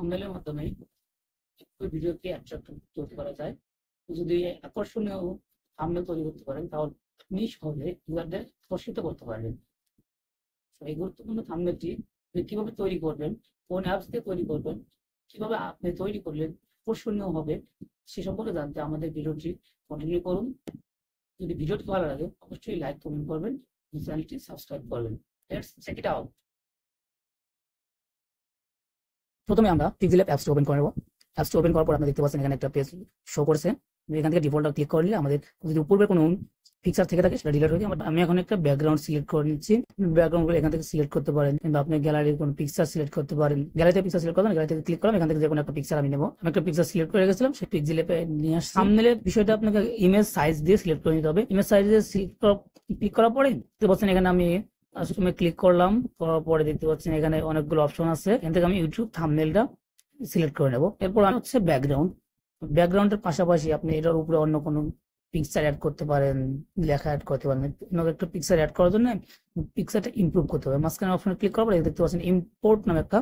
থাম্বনেলের মাধ্যমে একটু ভিডিওকে অ্যাট্রাক্টিভ তৈরি করা যায়। যদি আকর্ষণীয় থাম্বনেল তৈরি করতে পারেন তাহলে আপনি সহজে ইউজারদের আকর্ষিত করতে পারবেন। এই গুরুত্বপূর্ণ থাম্বনেলটি আপনি কিভাবে তৈরি করবেন, কোন অ্যাপস দিয়ে তৈরি করবেন, কিভাবে আপনি তৈরি করলে আকর্ষণীয় হবে সে সম্পর্কে জানতে আমাদের ভিডিওটি কন্টিনিউ করুন। যদি ভিডিওটি ভালো লাগে অবশ্যই লাইক কমেন্ট করবেন, চ্যানেলটি সাবস্ক্রাইব করবেন। Let's check it out. প্রথমে আমরা পিক্সেল অ্যাপসটি ওপেন করে নেব। অ্যাপসটি ওপেন করার পর আপনি দেখতে পাচ্ছেন এখানে একটা পেজ শো করছে। এখান থেকে ডিফল্টটা ক্লিক করে নিলে আমাদের যদি পূর্বে কোনো পিকচার থেকে থাকে সেটা ডিলিট হয়ে যায়। আমি এখন একটা ব্যাকগ্রাউন্ড সিলেক্ট করে নিচ্ছি। ব্যাকগ্রাউন্ডগুলো এখান থেকে সিলেক্ট করতে পারেন কিংবা আপনি গ্যালারির কোনো পিকচার সিলেক্ট করতে পারেন। গ্যালারিতে পিকচার সিলেক্ট করবেন, গ্যালারি থেকে ক্লিক করলাম, এখান থেকে যে কোনো একটা পিকচার আমি নেব। আমি একটা পিকচার সিলেক্ট করে গেছিলাম, সেই পিক্সেল অ্যাপে নিয়ে আসছি। থাম্বনেলের বিষয়টা আপনাকে ইমেজ সাইজ দিয়ে সিলেক্ট করে নিতে হবে। ইমেজ সাইজ দিয়ে ক্লিক করার পরে দেখতে পাচ্ছেন এখানে আমি কাস্টমে ক্লিক করলাম, করার পরে দেখতে পাচ্ছেন এখানে অনেকগুলো অপশন আছে। এখান থেকে আমি ইউটিউব থাম্বনেলটা সিলেক্ট করে নেব। এরপর আমি হচ্ছে ব্যাকগ্রাউন্ডের পাশাপাশি আপনি এটার উপরে অন্য কোনো পিকচার অ্যাড করতে পারেন, লেখা অ্যাড করতে পারেন। একটা পিকচার অ্যাড করার জন্য পিকচারটা ইমপ্রুভ করতে হবে। মাঝখানে অপশনে ক্লিক করার পরে দেখতে পাচ্ছেন ইম্পোর্ট নামে একটা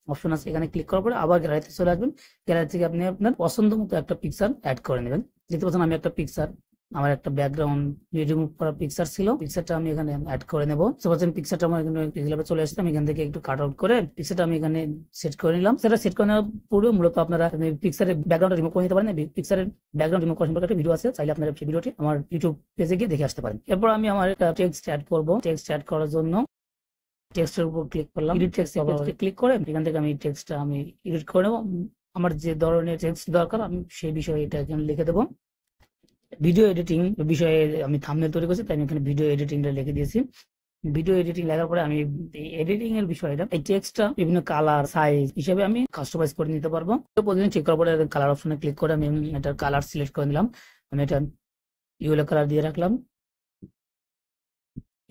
অপশন আছে। এখানে ক্লিক করার পরে আবার গ্যালারিতে চলে আসবেন। গ্যালারি থেকে আপনি আপনার পছন্দ মতো একটা পিকচার অ্যাড করে নেবেন। দেখতে পাচ্ছেন আমি একটা পিকচার, আমার একটা ব্যাকগ্রাউন্ড রিমুভ করা পিকচার ছিল, পিকচারটা আমি এখানে অ্যাড করে নেব। পিকচারটা আমার এখানে পিক্সেল অ্যাপে চলে আসছে। আমি এখান থেকে একটু কাট আউট করে পিকচারটা আমি এখানে সেট করে নিলাম। সেটা সেট করে নেওয়ার পূর্বে মূলত আপনারা পিকচারের ব্যাকগ্রাউন্ড রিমুভ করে নিতে পারেন। পিকচারের ব্যাকগ্রাউন্ড রিমুভ করার সম্পর্কে একটা ভিডিও আছে, চাইলে আপনারা সেই ভিডিওটি আমার ইউটিউব পেজে গিয়ে দেখে আসতে পারেন। এরপর আমি আমার একটা টেক্সট অ্যাড করব। টেক্সট অ্যাড করার জন্য টেক্সটের উপর ক্লিক করলাম, এডিট টেক্সট ক্লিক করে এখান থেকে আমি টেক্সটটা আমি এডিট করে নেব। আমার যে ধরনের টেক্সট দরকার আমি সেই বিষয়ে এটা এখানে লিখে দেবো। ভিডিও এডিটিং বিষয়ে আমি থাম্বনেল তৈরি করছি, তাই আমি এখানে ভিডিও এডিটিংটা লিখে দিয়েছি। ভিডিও এডিটিং লেখার পরে আমি এডিটিং এর বিষয়টা এই টেক্সটটা বিভিন্ন কালার সাইজ হিসেবে আমি কাস্টমাইজ করে নিতে পারবো। তো প্রতিদিন চেক করার পরে কালার অপশনে ক্লিক করে আমি এটার কালার সিলেক্ট করে নিলাম। আমি এটা ইয়েলো কালার দিয়ে রাখলাম।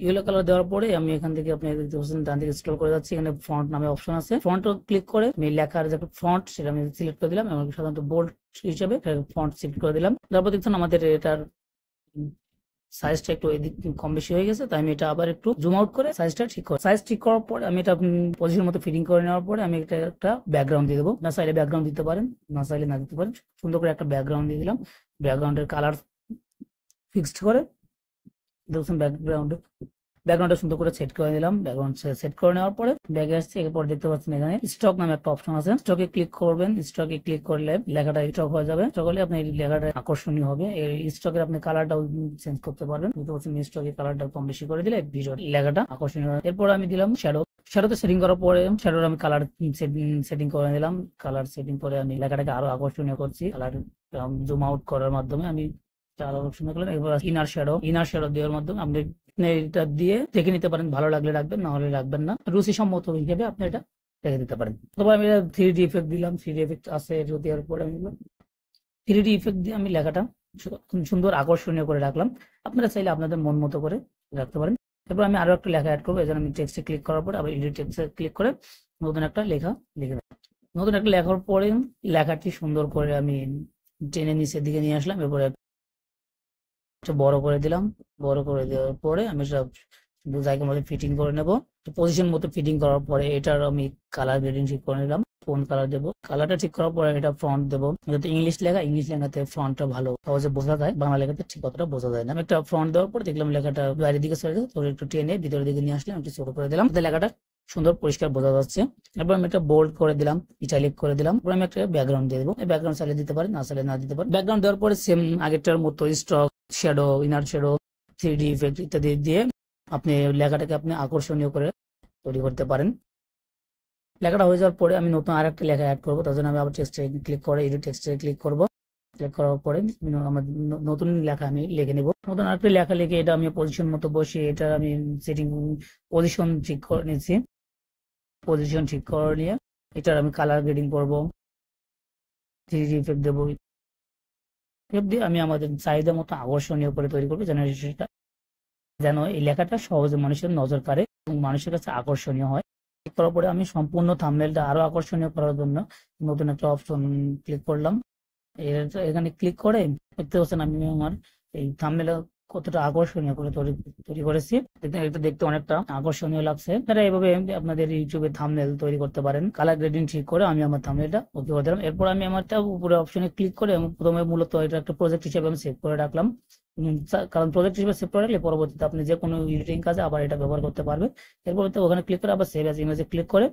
ইয়েলো কালার দেওয়ার পরে আমি এখান থেকে আপনি দেখতে পাচ্ছেন ডান দিকে স্ক্রল করে যাচ্ছি, এখানে ফন্ট নামে অপশন আছে। ফন্টও ক্লিক করে আমি লেখার যে ফন্ট সেটা আমি সিলেক্ট করে দিলাম এবং সাধারণত বোল্ড হিসেবে ফন্ট সিলেক্ট করে দিলাম। তারপর দেখছেন আমাদের এটার সাইজটা একটু এদিক কম বেশি হয়ে গেছে, তাই আমি এটা আবার একটু জুম আউট করে সাইজটা ঠিক করি। সাইজ ঠিক করার পরে আমি এটা পজিশন মতো ফিটিং করে নেওয়ার পরে আমি একটা ব্যাকগ্রাউন্ড দিয়ে দেবো। না চাইলে ব্যাকগ্রাউন্ড দিতে পারেন, না চাইলে না দিতে পারেন। সুন্দর করে একটা ব্যাকগ্রাউন্ড দিয়ে দিলাম। ব্যাকগ্রাউন্ডের কালার ফিক্সড করে দেখছেন ব্যাকগ্রাউন্ডটা সুন্দর করে সেট করে নিলাম। ব্যাকগ্রাউন্ড সেট করে নেওয়ার পরে ব্যাগে আসছে। এরপর দেখতে পাচ্ছেন এখানে স্টক নামে একটা অপশন আছে। স্টকে ক্লিক করবেন। স্টকে ক্লিক করলে লেখাটা স্টক হয়ে যাবে। স্টক হলে আপনার লেখাটা আকর্ষণীয় হবে। এই স্টকের আপনি কালারটাও চেঞ্জ করতে পারবেন। দেখতে পাচ্ছেন স্টকের কালারটা কম বেশি করে দিলে ভিডিও লেখাটা আকর্ষণীয় হয়। এরপর আমি দিলাম শ্যাডোতে সেটিং করার পরে শ্যাডোর আমি কালার সেটিং করে নিলাম। কালার সেটিং করে আমি লেখাটাকে আরো আকর্ষণীয় করছি। কালার জুম আউট করার মাধ্যমে আমি ইনার শ্যাডো দেওয়ার মাধ্যমে আপনি এটা দিয়ে দেখে নিতে পারেন, ভালো লাগলে রাখবেন, না হলে রাখবেন না। রুচি সম্মত হিসেবে আপনি এটা রেখে দিতে পারেন। তারপর আমি 3D ইফেক্ট দিলাম। 3D ইফেক্ট আছে, দেওয়ার পরে আমি 3D ইফেক্ট দিয়ে আমি লেখাটা সুন্দর আকর্ষণীয় করে রাখলাম। আপনারা চাইলে আপনাদের মন মতো করে রাখতে পারেন। তারপর আমি আরো একটা লেখা অ্যাড করবো। এই জন্য আমি টেক্সটে ক্লিক করার পরে আবার এডিট টেক্সটে ক্লিক করে নতুন একটা লেখা লিখে দেবো। নতুন একটা লেখার পরে লেখাটি সুন্দর করে আমি টেনে নিচের দিকে নিয়ে আসলাম। এরপরে বড় করে দিলাম। বড় করে দেওয়ার পরে আমি সব জায়গার মধ্যে ফিটিং করে নেব। পজিশন মতো ফিটিং করার পরে এটার আমি কালার গ্রেডিং ঠিক করে নিলাম। কোন কালার দেবো, কালারটা ঠিক করার পরে এটা ফন্ট দেবো। যেহেতু ইংলিশ লেখাতে ফন্টটা ভালো সহজে বোঝা যায়, বাংলা লেখাতে ঠিক অতটা বোঝা যায় না। আমি একটা ফন্ট দেওয়ার পর দেখলাম লেখাটা বাইরের দিকে চলে গেছে, তো একটু টেনে ভিতরের দিকে নিয়ে আসলাম, একটু ছোট করে দিলাম, লেখাটা সুন্দর পরিষ্কার বোঝা যাচ্ছে। এরপর আমি একটা বোল্ড করে দিলাম, ইটালিক করে দিলাম। এরপর আমি একটা ব্যাকগ্রাউন্ড দিয়ে দেবো। ব্যাকগ্রাউন্ড চাইলে দিতে পারেন, না চাইলে না দিতে পারেন। ব্যাকগ্রাউন্ড দেওয়ার পরে সেম আগেরটার মতো stock, shadow, inner shadow, 3D effect ইত্যাদি দিয়ে আপনি লেখাটাকে আপনি আকর্ষণীয় করে তৈরি করতে পারেন। লেখাটা হয়ে যাওয়ার পরে আমি নতুন আরেকটা লেখা অ্যাড করবো। তার জন্য আমি আবার টেক্সটে ক্লিক করে এডিট টেক্সটে ক্লিক করবো। ক্লিক করার পরে আমার নতুন লেখা আমি লিখে নেব। নতুন আরেকটা লেখা লিখে এটা আমি পজিশন মতো বসিয়ে এটা আমি সেটিং পজিশন ঠিক করে নিয়েছি। পজিশন ঠিক করে নিয়ে এটার আমি কালার গ্রেডিং করবো, 3D ইফেক্ট দেবো। দিয়ে আমি আমাদের চাহিদা মতো আকর্ষণীয় করে তৈরি করবো, যেন এই লেখাটা সহজে মানুষের নজর কাড়ে এবং মানুষের কাছে আকর্ষণীয় হয়। ক্লিক করার পরে আমি সম্পূর্ণ থাম্বনেলটা আরো আকর্ষণীয় করার জন্য নতুন একটা অপশন ক্লিক করলাম। এখানে ক্লিক করে দেখতে পাচ্ছেন আমি আমার এই থাম্বনেল কতটা আকর্ষণীয় করে তৈরি করেছি। এটা দেখতে অনেকটা আকর্ষণীয় লাগছে। আপনারা এইভাবে আপনাদের ইউটিউবে থাম্বনেল তৈরি করতে পারেন। কালার গ্রেডিং ঠিক করে আমি আমার থাম্বনেলটা ওকে করে দিলাম। এরপর আমি আমারটা উপরে অপশনে ক্লিক করে প্রথমে মূলত এটা একটা প্রজেক্ট হিসেবে আমি সেভ করে রাখলাম। কারণ প্রজেক্ট হিসেবে সেভ করে রাখলে পরবর্তীতে আপনি যে কোনো এডিটিং কাজে আবার এটা ব্যবহার করতে পারবে। এরপর ওখানে ক্লিক করে আবার সেভ অ্যাজ ইমেজে ক্লিক করে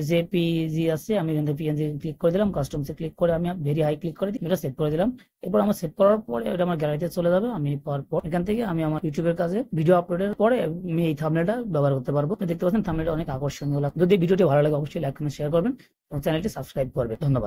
যে পিজি আছে আমি এখান থেকে পিএনজি ক্লিক করে দিলাম, কাস্টমসে ক্লিক করে আমি ভেরি হাই ক্লিক করে এটা সেভ করে দিলাম। এরপর আমার সেভ করার পরে এটা আমার গ্যালারিতে চলে যাবে। আমি পাওয়ার পর এখান থেকে আমি আমার ইউটিউবের কাজে ভিডিও আপলোডের পরে আমি এই থাম্বনেলটা ব্যবহার করতে পারবো। দেখতে পাচ্ছেন থাম্বনেলটা অনেক আকর্ষণীয় লাগে। যদি ভিডিওটি ভালো লাগে অবশ্যই লাইক কমেন্ট শেয়ার করবেন এবং চ্যানেলটি সাবস্ক্রাইব করবেন। ধন্যবাদ।